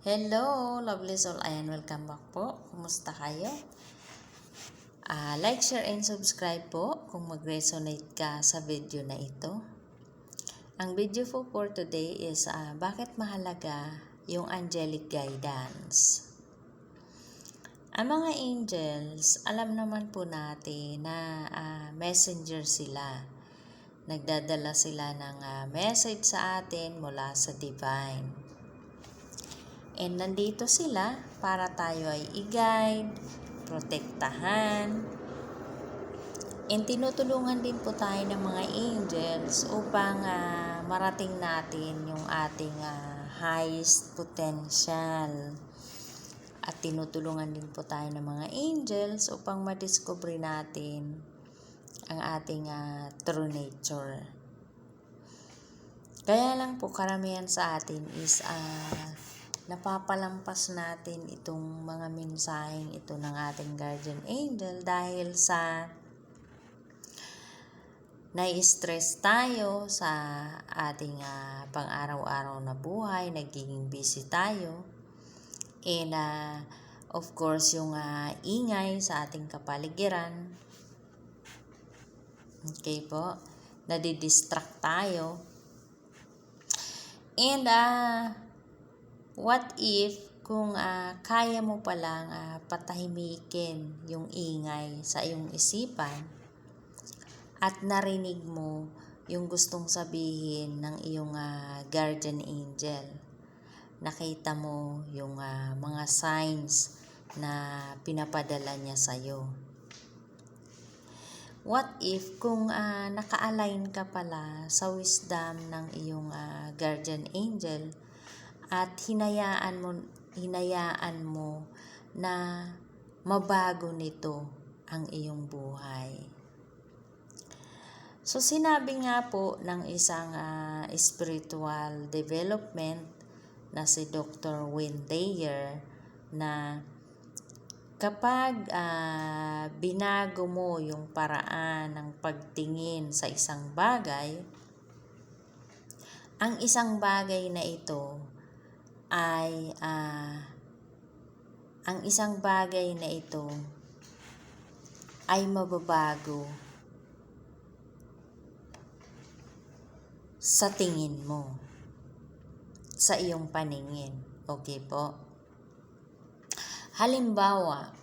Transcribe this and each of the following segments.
Hello, lovely soul. Ayan, welcome back po. Kumusta kayo? Like, share, and subscribe po kung mag-resonate ka sa video na ito. Ang video po for today is bakit mahalaga yung angelic guidance. Ang mga angels, alam naman po natin na messenger sila. Nagdadala sila ng message sa atin mula sa divine. And nandito sila para tayo ay i-guide, protektahan, and tinutulungan din po tayo ng mga angels upang marating natin yung ating highest potential. At tinutulungan din po tayo ng mga angels upang madiscover natin ang ating true nature. Kaya lang po karamihan sa atin is napapalampas natin itong mga mensaheng ito ng ating guardian angel dahil sa nai-stress tayo sa ating pang-araw-araw na buhay, nagiging busy tayo, and of course yung ingay sa ating kapaligiran, okay po, nadidistract tayo, and what if kung kaya mo palang patahimikin yung ingay sa iyong isipan at narinig mo yung gustong sabihin ng iyong guardian angel. Nakita mo yung mga signs na pinapadala niya sa'yo. What if kung naka-align ka pala sa wisdom ng iyong guardian angel at hinayaan mo na mabago nito ang iyong buhay. So sinabi nga po ng isang spiritual development na si Dr. Wayne Dyer na kapag binago mo yung paraan ng pagtingin sa isang bagay, ang isang bagay na ito ay mababago sa tingin mo, sa iyong paningin. Okay po? Halimbawa,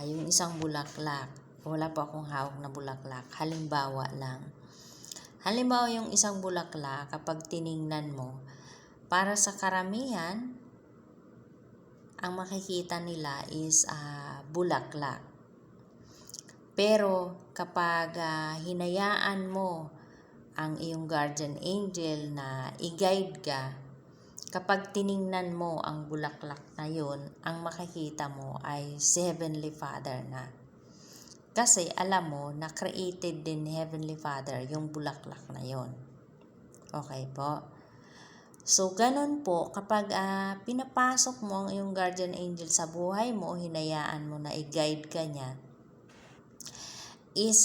yung isang bulaklak, wala pa akong hawak na bulaklak, halimbawa lang. Halimbawa yung isang bulaklak, kapag tiningnan mo, para sa karamihan, ang makikita nila is bulaklak. Pero kapag hinayaan mo ang iyong guardian angel na i-guide ka, kapag tiningnan mo ang bulaklak na yun, ang makikita mo ay si Heavenly Father na. Kasi alam mo na created din ni Heavenly Father yung bulaklak na yun. Okay po? So, ganun po, kapag pinapasok mo ang iyong guardian angel sa buhay mo, hinayaan mo na i-guide ka niya, is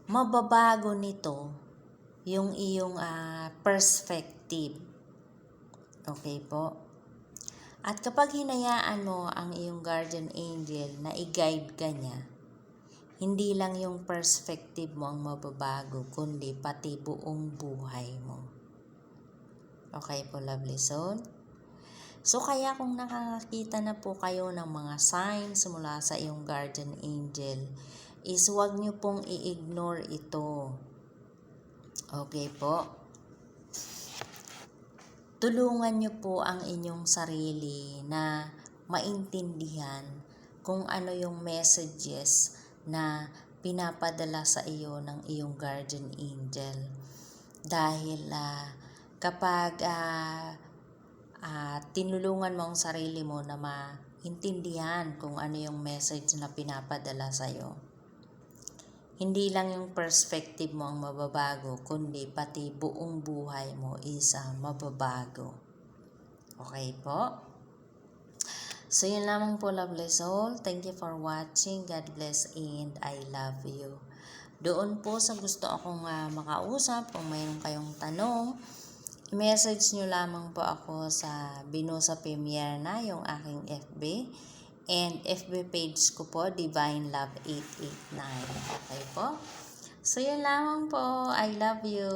mababago nito yung iyong perspective. Okay po? At kapag hinayaan mo ang iyong guardian angel na i-guide ka niya, hindi lang yung perspective mo ang mababago, kundi pati buong buhay mo. Okay po, lovely soul? So, kaya kung nakakakita na po kayo ng mga signs mula sa iyong guardian angel, is huwag nyo pong i-ignore ito. Okay po? Tulungan nyo po ang inyong sarili na maintindihan kung ano yung messages na pinapadala sa iyo ng iyong guardian angel. Dahil kapag tinulungan mo ang sarili mo na maintindihan kung ano yung message na pinapadala sa iyo, hindi lang yung perspective mo ang mababago, kundi pati buong buhay mo is mababago. Okay po? So yun lamang po, lovely soul. Thank you for watching. God bless and I love you. Doon po sa gusto akong makausap, kung mayroon kayong tanong, message nyo lamang po ako sa Binusa Premier na yung aking FB. And FB page ko po, Divine Love 889. Okay po? So, yun lamang po. I love you.